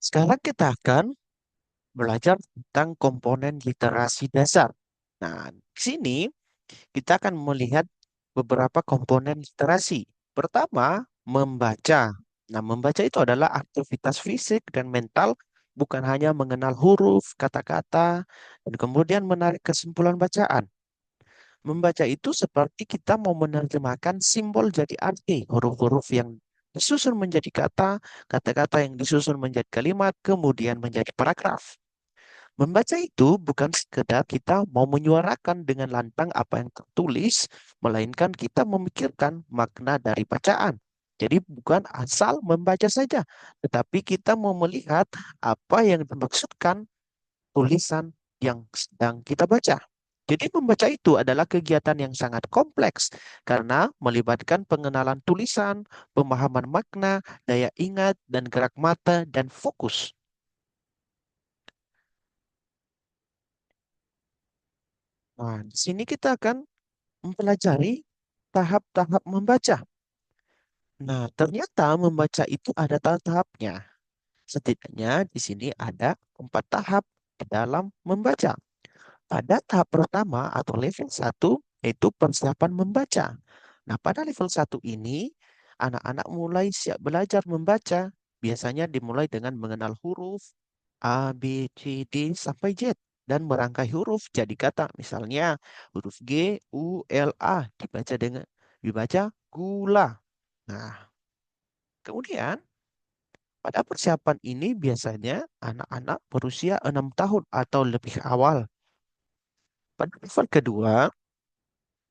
Sekarang kita akan belajar tentang komponen literasi dasar. Nah, di sini kita akan melihat beberapa komponen literasi. Pertama, membaca. Nah, membaca itu adalah aktivitas fisik dan mental, bukan hanya mengenal huruf, kata-kata, dan kemudian menarik kesimpulan bacaan. Membaca itu seperti kita mau menerjemahkan simbol jadi arti, huruf-huruf yang disusun menjadi kata, kata-kata yang disusun menjadi kalimat, kemudian menjadi paragraf. Membaca itu bukan sekedar kita mau menyuarakan dengan lantang apa yang tertulis, melainkan kita memikirkan makna dari bacaan. Jadi bukan asal membaca saja, tetapi kita mau melihat apa yang dimaksudkan tulisan yang sedang kita baca. Jadi membaca itu adalah kegiatan yang sangat kompleks karena melibatkan pengenalan tulisan, pemahaman makna, daya ingat, dan gerak mata dan fokus. Nah, di sini kita akan mempelajari tahap-tahap membaca. Nah, ternyata membaca itu ada tahap-tahapnya. Setidaknya di sini ada 4 tahap di dalam membaca. Pada tahap pertama atau level 1 yaitu persiapan membaca. Nah, pada level 1 ini, anak-anak mulai siap belajar membaca. Biasanya dimulai dengan mengenal huruf A, B, C, D, sampai Z. Dan merangkai huruf jadi kata. Misalnya, huruf G, U, L, A. Dibaca gula. Nah, kemudian pada persiapan ini biasanya anak-anak berusia 6 tahun atau lebih awal. Pada level kedua,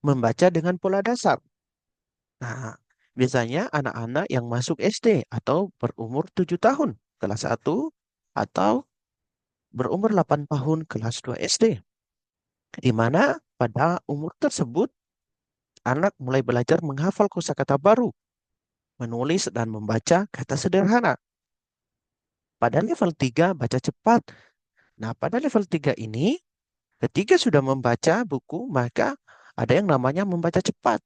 membaca dengan pola dasar. Nah, biasanya anak-anak yang masuk SD atau berumur 7 tahun, kelas 1, atau berumur 8 tahun, kelas 2 SD. Di mana pada umur tersebut, anak mulai belajar menghafal kosakata baru, menulis dan membaca kata sederhana. Pada level 3 baca cepat. Nah, pada level 3 ini, ketika sudah membaca buku, maka ada yang namanya membaca cepat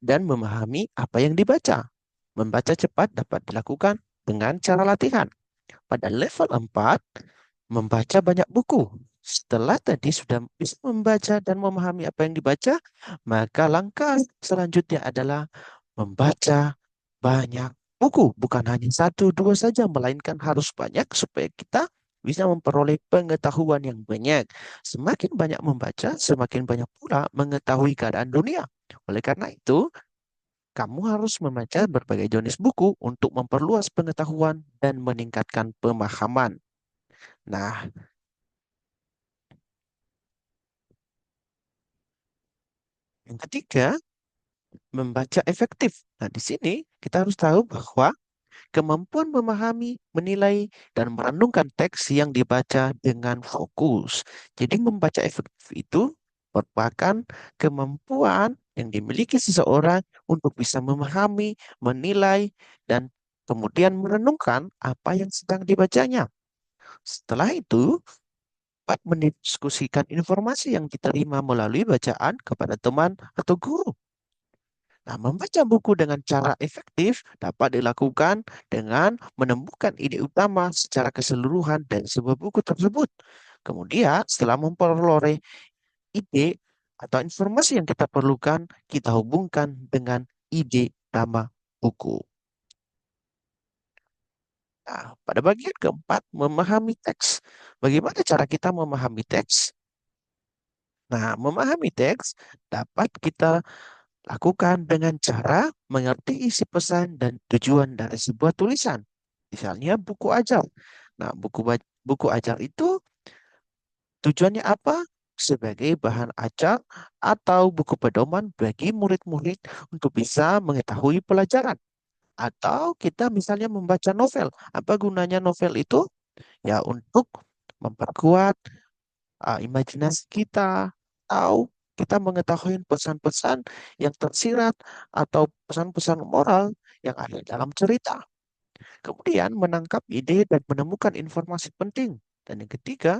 dan memahami apa yang dibaca. Membaca cepat dapat dilakukan dengan cara latihan. Pada level 4, membaca banyak buku. Setelah tadi sudah bisa membaca dan memahami apa yang dibaca, maka langkah selanjutnya adalah membaca banyak buku. Bukan hanya satu, dua saja, melainkan harus banyak supaya kita bisa memperoleh pengetahuan yang banyak. Semakin banyak membaca, semakin banyak pula mengetahui keadaan dunia. Oleh karena itu, kamu harus membaca berbagai jenis buku untuk memperluas pengetahuan dan meningkatkan pemahaman. Nah, yang ketiga, membaca efektif. Nah, di sini kita harus tahu bahwa kemampuan memahami, menilai, dan merenungkan teks yang dibaca dengan fokus. Jadi membaca efektif itu merupakan kemampuan yang dimiliki seseorang untuk bisa memahami, menilai, dan kemudian merenungkan apa yang sedang dibacanya. Setelah itu, dapat mendiskusikan informasi yang diterima melalui bacaan kepada teman atau guru. Nah, membaca buku dengan cara efektif dapat dilakukan dengan menemukan ide utama secara keseluruhan dari sebuah buku tersebut. Kemudian, setelah memperoleh ide atau informasi yang kita perlukan, kita hubungkan dengan ide utama buku. Nah, pada bagian keempat, memahami teks. Bagaimana cara kita memahami teks? Nah, memahami teks dapat kita lakukan dengan cara mengerti isi pesan dan tujuan dari sebuah tulisan. Misalnya buku ajar. Nah, buku ajar itu tujuannya apa? Sebagai bahan ajar atau buku pedoman bagi murid-murid untuk bisa mengetahui pelajaran. Atau kita misalnya membaca novel. Apa gunanya novel itu? Ya untuk memperkuat imajinasi kita, atau kita mengetahui pesan-pesan yang tersirat atau pesan-pesan moral yang ada dalam cerita. Kemudian menangkap ide dan menemukan informasi penting. Dan yang ketiga,